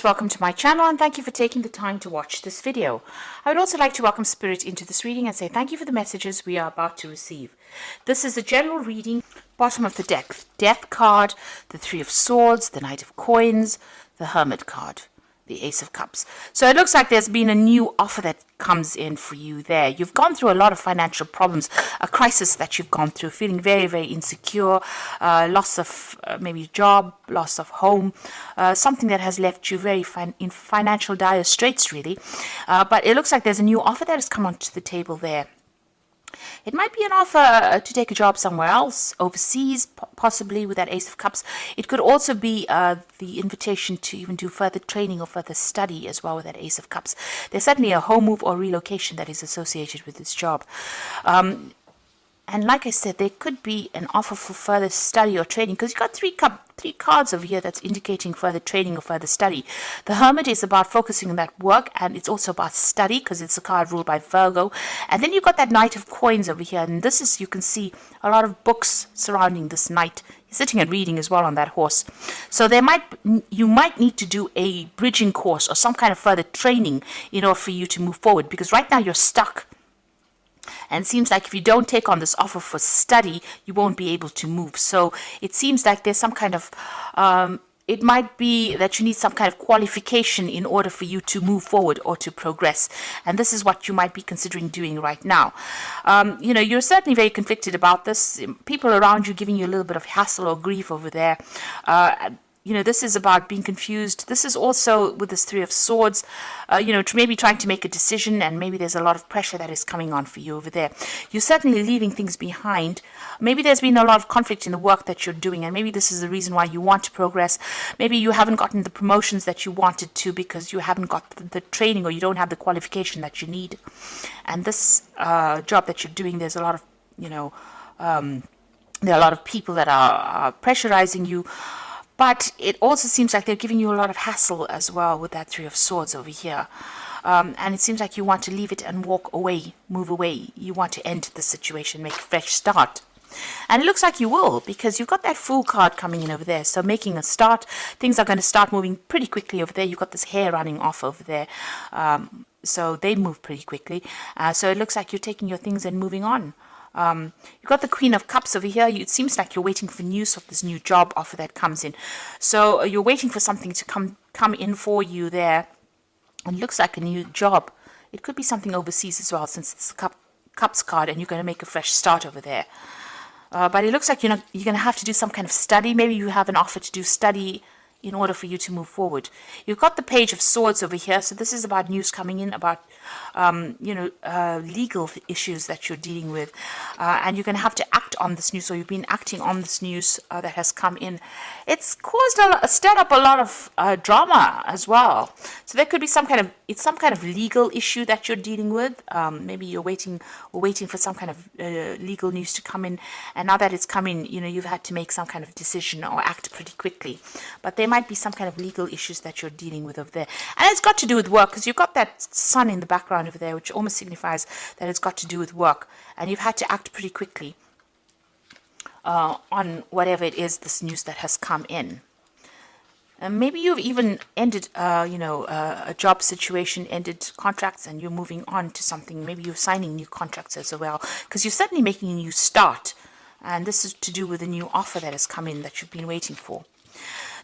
Welcome to my channel and thank you for taking the time to watch this video. I would also like to welcome Spirit into this reading and say thank you for the messages we are about to receive. This is a general reading. Bottom of the deck, Death card, the Three of Swords, the Knight of Coins, the Hermit card, the Ace of Cups. So it looks like there's been a new offer that comes in for you there. You've gone through a lot of financial problems, a crisis that you've gone through, feeling very, very insecure, loss of maybe job, loss of home, something that has left you very in financial dire straits, really. But it looks like there's a new offer that has come onto the table there. It might be an offer to take a job somewhere else, overseas, possibly with that Ace of Cups. It could also be the invitation to even do further training or further study as well with that Ace of Cups. There's certainly a home move or relocation that is associated with this job. And like I said, there could be an offer for further study or training because you've got three cards over here that's indicating further training or further study. The Hermit is about focusing on that work, and it's also about study because it's a card ruled by Virgo. And then you've got that Knight of Coins over here, and this is, you can see a lot of books surrounding this knight. He's sitting and reading as well on that horse. So you might need to do a bridging course or some kind of further training in order for you to move forward, because right now you're stuck. And it seems like if you don't take on this offer for study, you won't be able to move. So it seems like there's some kind of, it might be that you need some kind of qualification in order for you to move forward or to progress. And this is what you might be considering doing right now. You're certainly very conflicted about this. People around you giving you a little bit of hassle or grief over there. This is about being confused. This is also with this Three of Swords, maybe trying to make a decision, and maybe there's a lot of pressure that is coming on for you over there. You're certainly leaving things behind. Maybe there's been a lot of conflict in the work that you're doing, and maybe this is the reason why you want to progress. Maybe you haven't gotten the promotions that you wanted to because you haven't got the training, or you don't have the qualification that you need. And this job that you're doing, there's a lot of, there are a lot of people that are pressurizing you. But it also seems like they're giving you a lot of hassle as well with that Three of Swords over here. And it seems like you want to leave it and walk away, move away. You want to end the situation, make a fresh start. And it looks like you will, because you've got that Fool card coming in over there. So making a start, things are going to start moving pretty quickly over there. You've got this hair running off over there. So they move pretty quickly. So it looks like you're taking your things and moving on. You've got the Queen of Cups over here. It seems like you're waiting for news of this new job offer that comes in. So you're waiting for something to come in for you there. And it looks like a new job. It could be something overseas as well, since it's the Cups card, and you're going to make a fresh start over there. But it looks like you're going to have to do some kind of study. Maybe you have an offer to do study in order for you to move forward. You've got the Page of Swords over here. So this is about news coming in about, legal issues that you're dealing with. And you're going to have to act on this news. So you've been acting on this news that has come in. It's caused stirred up a lot of drama as well. So there could be some kind of legal issue that you're dealing with. Maybe you're waiting for some kind of legal news to come in. And now that it's come in, you've had to make some kind of decision or act pretty quickly. But there might be some kind of legal issues that you're dealing with over there. And it's got to do with work, because you've got that sun in the background over there, which almost signifies that it's got to do with work. And you've had to act pretty quickly on whatever it is, this news that has come in. And maybe you've even ended, a job situation, ended contracts, and you're moving on to something. Maybe you're signing new contracts as well, because you're certainly making a new start. And this is to do with a new offer that has come in that you've been waiting for.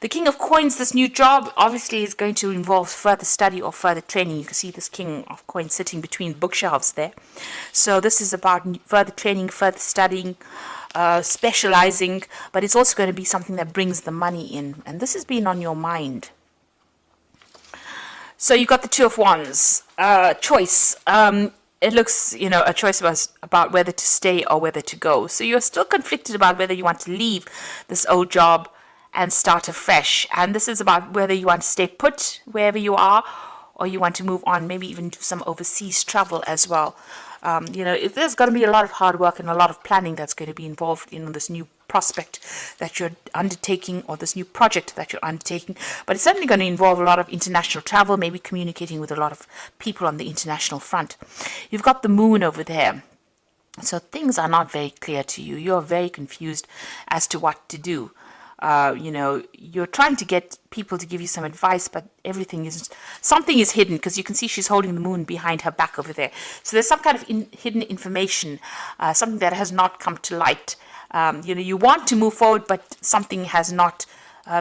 The King of Coins, this new job, obviously is going to involve further study or further training. You can see this King of Coins sitting between bookshelves there. So this is about further training, further studying, specializing, but it's also going to be something that brings the money in. And this has been on your mind. So you've got the Two of Wands. Choice. It looks, a choice was about whether to stay or whether to go. So you're still conflicted about whether you want to leave this old job and start afresh. And this is about whether you want to stay put wherever you are, or you want to move on, maybe even do some overseas travel as well. There's going to be a lot of hard work and a lot of planning that's going to be involved in this new prospect that you're undertaking, or this new project that you're undertaking. But it's certainly going to involve a lot of international travel, maybe communicating with a lot of people on the international front. You've got the Moon over there. So things are not very clear to you. You're very confused as to what to do. you're trying to get people to give you some advice, but something is hidden, because you can see she's holding the moon behind her back over there. So there's some kind of hidden information, something that has not come to light. You want to move forward, but something has not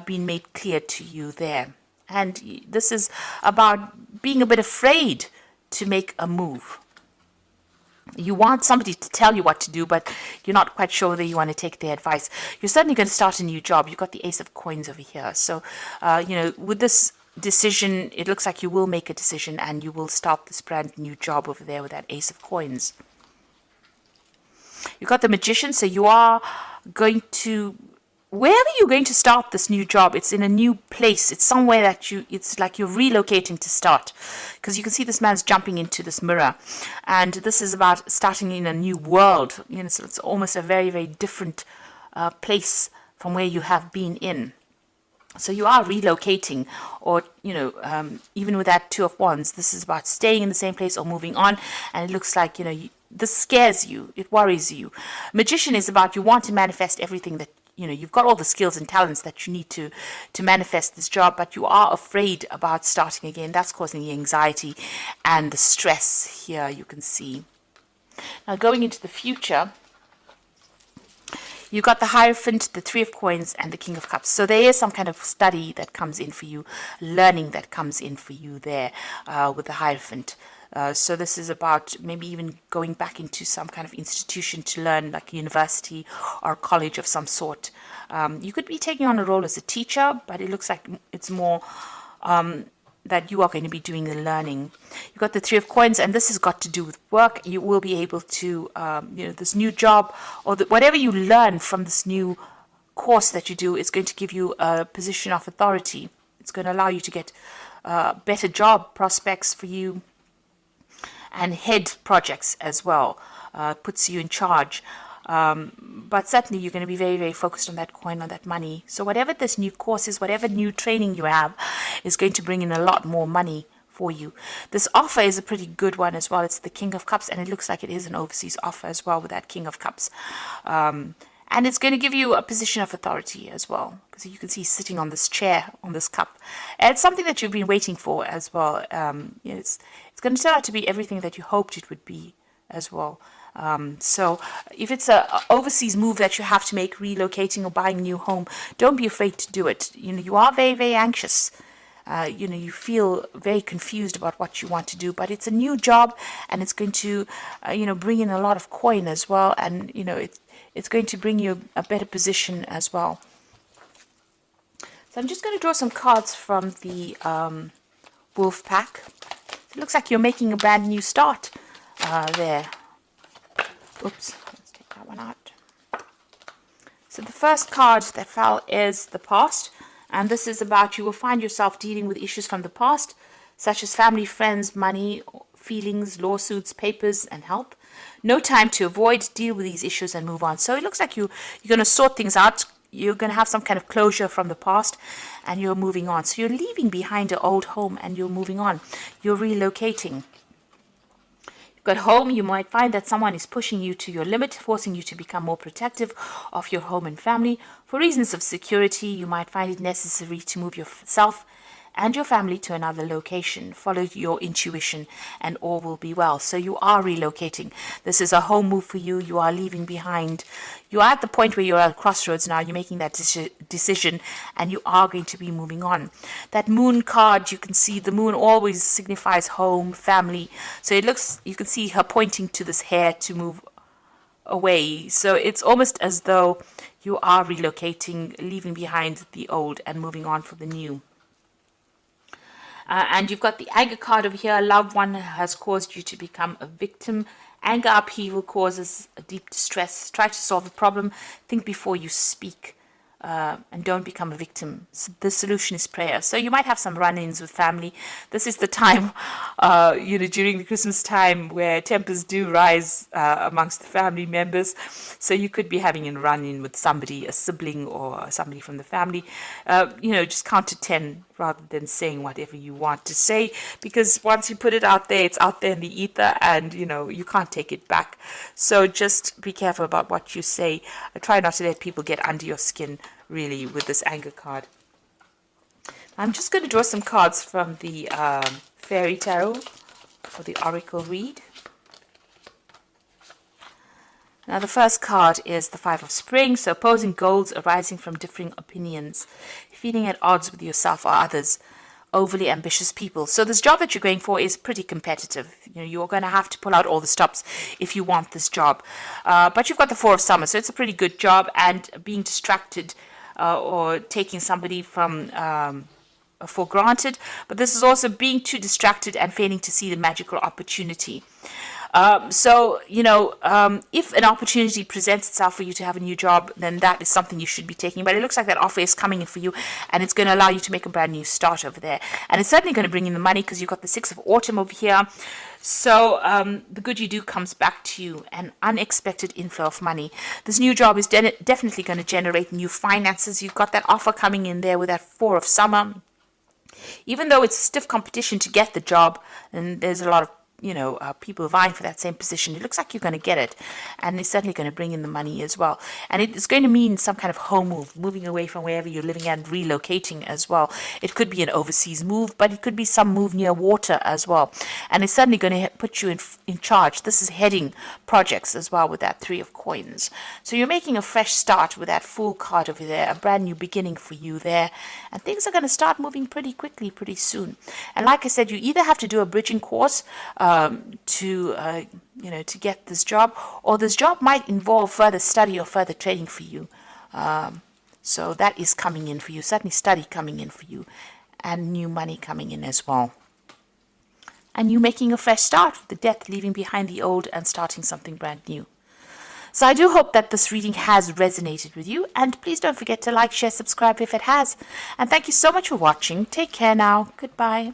been made clear to you there. And this is about being a bit afraid to make a move. You want somebody to tell you what to do, but you're not quite sure whether you want to take their advice. You're certainly going to start a new job. You've got the Ace of Coins over here. So, with this decision, it looks like you will make a decision and you will start this brand new job over there with that Ace of Coins. You've got the Magician, so you are going to... Wherever you're going to start this new job, it's in a new place. It's somewhere that it's like you're relocating to start. Because you can see this man's jumping into this mirror. And this is about starting in a new world. So it's almost a very, very different place from where you have been in. So you are relocating, or, even with that Two of Wands, this is about staying in the same place or moving on. And it looks like, this scares you. It worries you. Magician is about you want to manifest everything that you've got all the skills and talents that you need to manifest this job, but you are afraid about starting again. That's causing the anxiety and the stress here, you can see. Now, going into the future, you've got the Hierophant, the Three of Coins, and the King of Cups. So there is some kind of study that comes in for you, learning that comes in for you there with the Hierophant. So this is about maybe even going back into some kind of institution to learn, like a university or college of some sort. You could be taking on a role as a teacher, but it looks like it's more that you are going to be doing the learning. You've got the Three of Coins, and this has got to do with work. You will be able to, this new job, or whatever you learn from this new course that you do is going to give you a position of authority. It's going to allow you to get better job prospects for you, and head projects as well, puts you in charge. But certainly you're going to be very, very focused on that coin, on that money. So whatever this new course is, whatever new training you have, is going to bring in a lot more money for you. This offer is a pretty good one as well. It's the King of Cups, and it looks like it is an overseas offer as well with that King of Cups. And it's going to give you a position of authority as well, because you can see sitting on this chair, on this cup. And it's something that you've been waiting for as well. It's going to turn out to be everything that you hoped it would be as well. So if it's an overseas move that you have to make, relocating or buying a new home, don't be afraid to do it. You are very, very anxious. You feel very confused about what you want to do, but it's a new job, and it's going to, bring in a lot of coin as well. And, it's going to bring you a better position as well. So I'm just going to draw some cards from the Wolf Pack. It looks like you're making a brand new start there. Oops, let's take that one out. So the first card that fell is the past. And this is about you will find yourself dealing with issues from the past, such as family, friends, money, feelings, lawsuits, papers, and health. No time to avoid, deal with these issues and move on. So it looks like you're going to sort things out. You're going to have some kind of closure from the past, and you're moving on. So you're leaving behind an old home and you're moving on. You're relocating. You've got home. You might find that someone is pushing you to your limit, forcing you to become more protective of your home and family. For reasons of security, you might find it necessary to move yourself and your family to another location. Follow your intuition and all will be well. So you are relocating. This is a home move for you. You are leaving behind. You are at the point where you're at a crossroads now. You're making that decision, and you are going to be moving on. That moon card, you can see the moon always signifies home, family. So it looks, you can see her pointing to this hair to move away. So it's almost as though you are relocating, leaving behind the old and moving on for the new. And you've got the anger card over here. A loved one has caused you to become a victim. Anger, upheaval causes a deep distress. Try to solve the problem. Think before you speak. And don't become a victim. So the solution is prayer. So you might have some run-ins with family. This is the time, during the Christmas time where tempers do rise amongst the family members. So you could be having a run-in with somebody, a sibling or somebody from the family. Just count to 10 rather than saying whatever you want to say, because once you put it out there, it's out there in the ether, and you can't take it back. So just be careful about what you say. Try not to let people get under your skin really, with this anger card. I'm just going to draw some cards from the Fairy Tarot for the Oracle read. Now the first card is the Five of Spring, so opposing goals arising from differing opinions, feeling at odds with yourself or others, overly ambitious people. So this job that you're going for is pretty competitive. You know, you're going to have to pull out all the stops if you want this job. But you've got the Four of Summer, so it's a pretty good job, and being distracted or taking somebody from for granted. But this is also being too distracted and failing to see the magical opportunity. So, you know, if an opportunity presents itself for you to have a new job, then that is something you should be taking. But it looks like that offer is coming in for you, and it's going to allow you to make a brand new start over there. And it's certainly going to bring in the money, because you've got the Six of Autumn over here. So the good you do comes back to you, an unexpected inflow of money. This new job is definitely going to generate new finances. You've got that offer coming in there with that Four of Summer. Even though it's stiff competition to get the job, and there's a lot of people vying for that same position, it looks like you're going to get it, and it's certainly going to bring in the money as well. And it's going to mean some kind of home move, moving away from wherever you're living and relocating as well. It could be an overseas move, but it could be some move near water as well. And it's certainly going to put you in charge. This is heading projects as well with that Three of Coins. So you're making a fresh start with that Fool card over there, a brand new beginning for you there. And things are going to start moving pretty quickly, pretty soon. And like I said, you either have to do a bridging course to get this job, or this job might involve further study or further training for you. So that is coming in for you, certainly study coming in for you, and new money coming in as well. And you making a fresh start with the Death, leaving behind the old and starting something brand new. So I do hope that this reading has resonated with you, and please don't forget to like, share, subscribe if it has. And thank you so much for watching. Take care now. Goodbye.